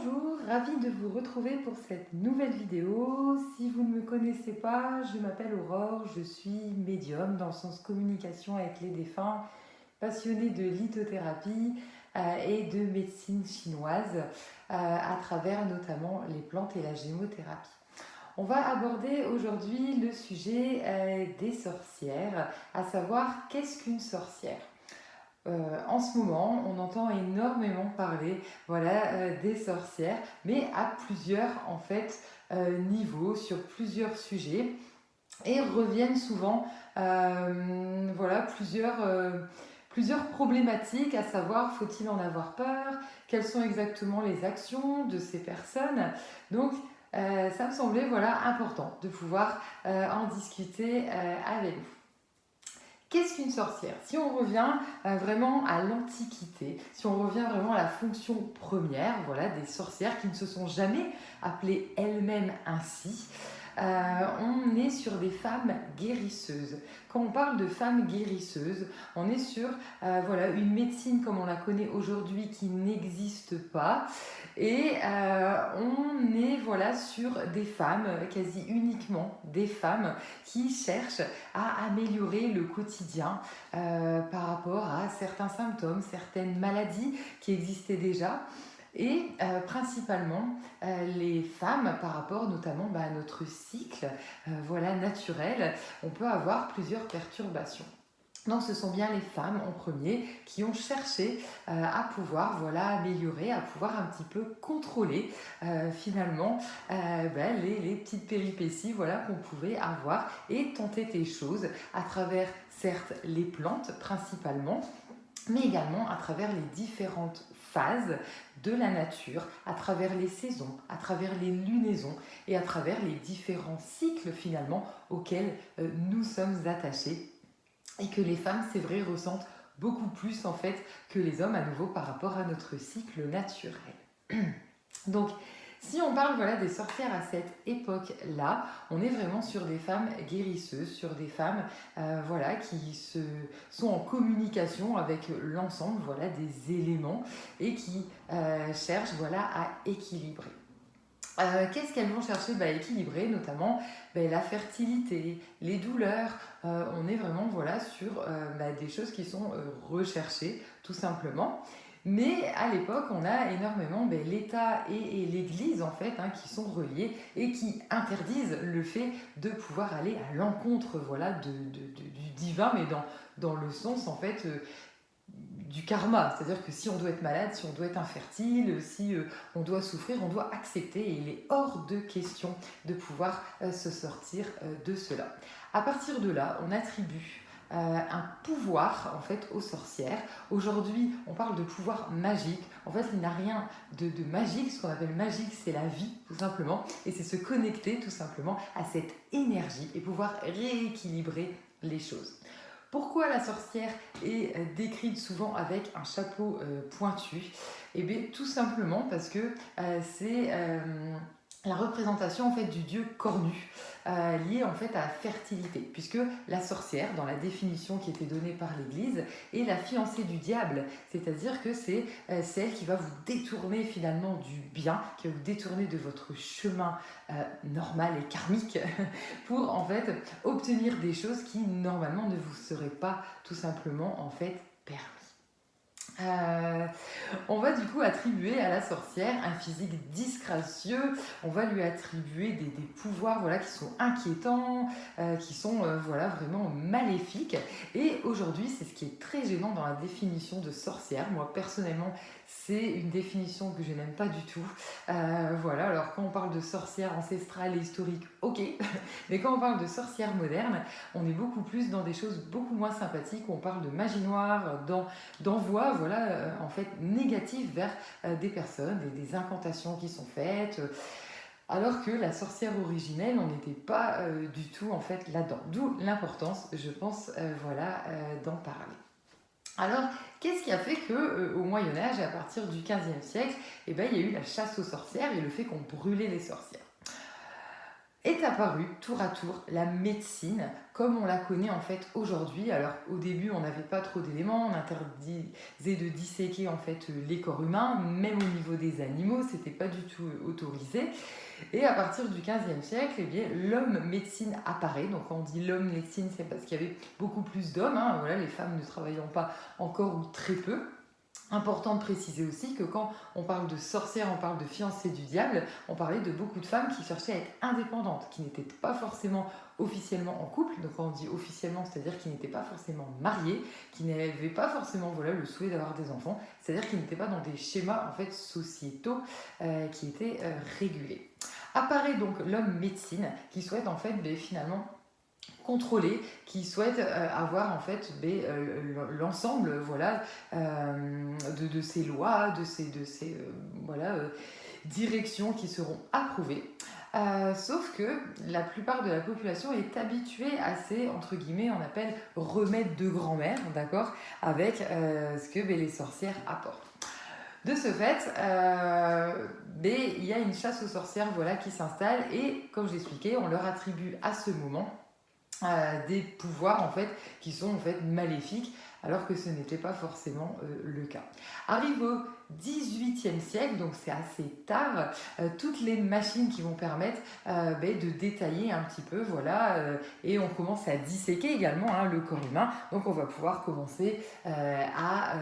Bonjour, ravie de vous retrouver pour cette nouvelle vidéo. Si vous ne me connaissez pas, je m'appelle Aurore, je suis médium dans le sens communication avec les défunts, passionnée de lithothérapie et de médecine chinoise à travers notamment les plantes et la gémothérapie. On va aborder aujourd'hui le sujet des sorcières, à savoir qu'est-ce qu'une sorcière. En ce moment, on entend énormément parler des sorcières, mais à plusieurs niveaux, sur plusieurs sujets, et reviennent souvent plusieurs problématiques, à savoir faut-il en avoir peur, quelles sont exactement les actions de ces personnes. Donc, ça me semblait important de pouvoir en discuter avec vous. Qu'est-ce qu'une sorcière? Si on revient vraiment à l'Antiquité, si on revient vraiment à la fonction première, des sorcières qui ne se sont jamais appelées elles-mêmes ainsi, on est sur des femmes guérisseuses. Quand on parle de femmes guérisseuses, on est sur une médecine comme on la connaît aujourd'hui qui n'existe pas. Et on est sur des femmes, quasi uniquement des femmes qui cherchent à améliorer le quotidien par rapport à certains symptômes, certaines maladies qui existaient déjà. Et principalement les femmes par rapport notamment à notre cycle naturel, on peut avoir plusieurs perturbations. Donc ce sont bien les femmes en premier qui ont cherché à pouvoir améliorer, à pouvoir un petit peu contrôler finalement les petites péripéties qu'on pouvait avoir et tenter des choses à travers certes les plantes principalement, mais également à travers les différentes phases de la nature, à travers les saisons, à travers les lunaisons et à travers les différents cycles finalement auxquels nous sommes attachés et que les femmes, c'est vrai, ressentent beaucoup plus en fait que les hommes à nouveau par rapport à notre cycle naturel. Donc, si on parle des sorcières à cette époque-là, on est vraiment sur des femmes guérisseuses, sur des femmes qui sont en communication avec l'ensemble des éléments et qui cherchent à équilibrer. Qu'est-ce qu'elles vont chercher à équilibrer, notamment la fertilité, les douleurs. On est vraiment sur des choses qui sont recherchées tout simplement. Mais à l'époque, on a énormément l'État et l'Église en fait qui sont reliés et qui interdisent le fait de pouvoir aller à l'encontre du divin, mais dans le sens en fait du karma, c'est-à-dire que si on doit être malade, si on doit être infertile, si on doit souffrir, on doit accepter et il est hors de question de pouvoir se sortir de cela. À partir de là, on attribue un pouvoir en fait aux sorcières. Aujourd'hui, on parle de pouvoir magique. En fait, il n'y a rien de magique. Ce qu'on appelle magique, c'est la vie, tout simplement. Et c'est se connecter tout simplement à cette énergie et pouvoir rééquilibrer les choses. Pourquoi la sorcière est décrite souvent avec un chapeau pointu? Eh bien, tout simplement parce que c'est la représentation en fait du dieu cornu, liée en fait à la fertilité, puisque la sorcière, dans la définition qui était donnée par l'Église, est la fiancée du diable, c'est-à-dire que c'est celle qui va vous détourner finalement du bien, qui va vous détourner de votre chemin normal et karmique pour en fait obtenir des choses qui normalement ne vous seraient pas tout simplement en fait permis. On va du coup attribuer à la sorcière un physique disgracieux, on va lui attribuer des pouvoirs qui sont inquiétants, qui sont vraiment maléfiques. Et aujourd'hui, c'est ce qui est très gênant dans la définition de sorcière. Moi personnellement, c'est une définition que je n'aime pas du tout. Alors quand on parle de sorcière ancestrale et historique, ok, mais quand on parle de sorcière moderne, on est beaucoup plus dans des choses beaucoup moins sympathiques, où on parle de magie noire, d'envoi en fait négatif vers des personnes, des incantations qui sont faites, alors que la sorcière originelle, on n'était pas du tout en fait là-dedans. D'où l'importance, je pense, d'en parler. Alors, qu'est-ce qui a fait qu'au Moyen-Âge, à partir du XVe siècle, il y a eu la chasse aux sorcières et le fait qu'on brûlait les sorcières? est apparue tour à tour la médecine comme on la connaît en fait aujourd'hui. Alors au début on n'avait pas trop d'éléments, on interdisait de disséquer en fait les corps humains, même au niveau des animaux, c'était pas du tout autorisé. Et à partir du XVe siècle, eh bien, l'homme médecine apparaît. Donc quand on dit l'homme médecine, c'est parce qu'il y avait beaucoup plus d'hommes, hein, voilà, les femmes ne travaillant pas encore ou très peu. Important de préciser aussi que quand on parle de sorcière, on parle de fiancée du diable, on parlait de beaucoup de femmes qui cherchaient à être indépendantes, qui n'étaient pas forcément officiellement en couple. Donc quand on dit officiellement, c'est-à-dire qui n'étaient pas forcément mariées, qui n'avaient pas forcément voilà, le souhait d'avoir des enfants, c'est-à-dire qui n'étaient pas dans des schémas en fait, sociétaux qui étaient régulés. Apparaît donc l'homme médecine qui souhaite en fait finalement contrôler, qui souhaite avoir en fait l'ensemble voilà, de ces lois, de ces voilà, directions qui seront approuvées. Sauf que la plupart de la population est habituée à ces, entre guillemets, on appelle remèdes de grand-mère, d'accord, avec ce que les sorcières apportent. De ce fait, il y a une chasse aux sorcières voilà, qui s'installe et, comme je l'expliquais, on leur attribue à ce moment des pouvoirs en fait, qui sont en fait maléfiques, alors que ce n'était pas forcément le cas. Arrive au XVIIIe siècle, donc c'est assez tard, toutes les machines qui vont permettre de détailler un petit peu, voilà, et on commence à disséquer également hein, le corps humain, donc on va pouvoir commencer à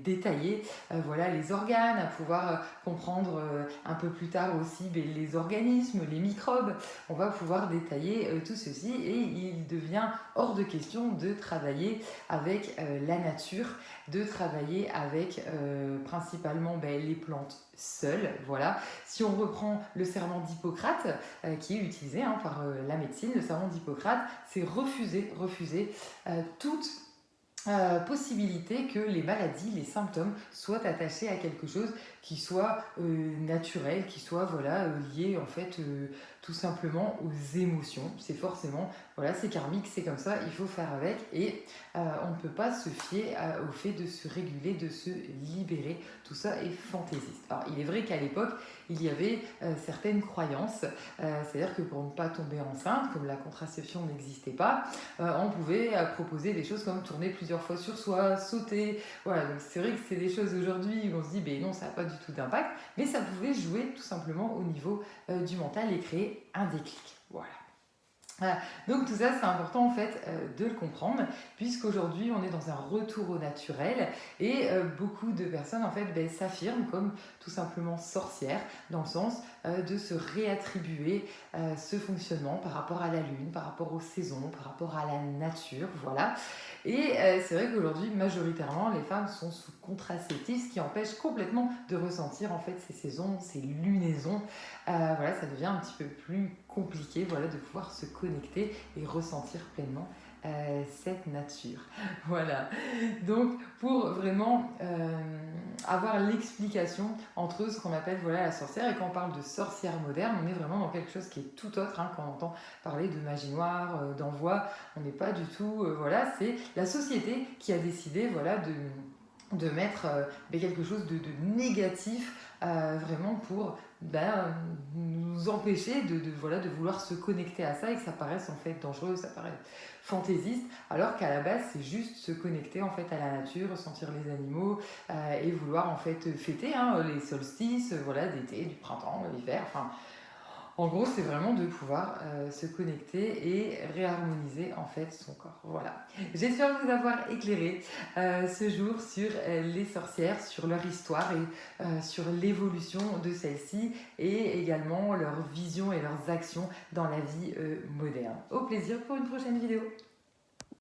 détailler voilà, les organes, à pouvoir comprendre un peu plus tard aussi les organismes, les microbes, on va pouvoir détailler tout ceci et il devient hors de question de travailler avec la nature, de travailler avec principalement les plantes seules. Voilà. Si on reprend le serment d'Hippocrate, qui est utilisé hein, par la médecine, le serment d'Hippocrate, c'est refuser toute possibilité que les maladies, les symptômes soient attachés à quelque chose qui soit naturel, qui soit voilà, lié en fait tout simplement aux émotions. C'est forcément, voilà, c'est karmique, c'est comme ça, il faut faire avec et on ne peut pas se fier au fait de se réguler, de se libérer. Tout ça est fantaisiste. Alors il est vrai qu'à l'époque, il y avait certaines croyances, c'est-à-dire que pour ne pas tomber enceinte, comme la contraception n'existait pas, on pouvait proposer des choses comme tourner plusieurs fois sur soi, sauter. Voilà, donc c'est vrai que c'est des choses aujourd'hui où on se dit, ben non, ça n'a pas du tout d'impact, mais ça pouvait jouer tout simplement au niveau du mental et créer un déclic. Voilà. Donc tout ça c'est important en fait de le comprendre puisqu'aujourd'hui on est dans un retour au naturel et beaucoup de personnes en fait s'affirment comme tout simplement sorcières dans le sens de se réattribuer ce fonctionnement par rapport à la lune, par rapport aux saisons, par rapport à la nature, voilà. Et c'est vrai qu'aujourd'hui majoritairement les femmes sont sous contraceptif, ce qui empêche complètement de ressentir en fait ces saisons, ces lunaisons. Voilà, ça devient un petit peu plus compliqué voilà, de pouvoir se connecter et ressentir pleinement cette nature. Voilà. Donc, pour vraiment avoir l'explication entre ce qu'on appelle voilà, la sorcière et quand on parle de sorcière moderne, on est vraiment dans quelque chose qui est tout autre. Hein, quand on entend parler de magie noire, d'envoi, on n'est pas du tout... voilà, c'est la société qui a décidé voilà, de mettre quelque chose de négatif vraiment pour nous empêcher voilà, de vouloir se connecter à ça et que ça paraisse en fait dangereux, ça paraît fantaisiste, alors qu'à la base c'est juste se connecter en fait à la nature, ressentir les animaux et vouloir en fait fêter hein, les solstices voilà, d'été, du printemps, l'hiver, enfin en gros, c'est vraiment de pouvoir se connecter et réharmoniser en fait son corps. Voilà. J'espère vous avoir éclairé ce jour sur les sorcières, sur leur histoire et sur l'évolution de celles-ci et également leur vision et leurs actions dans la vie moderne. Au plaisir pour une prochaine vidéo.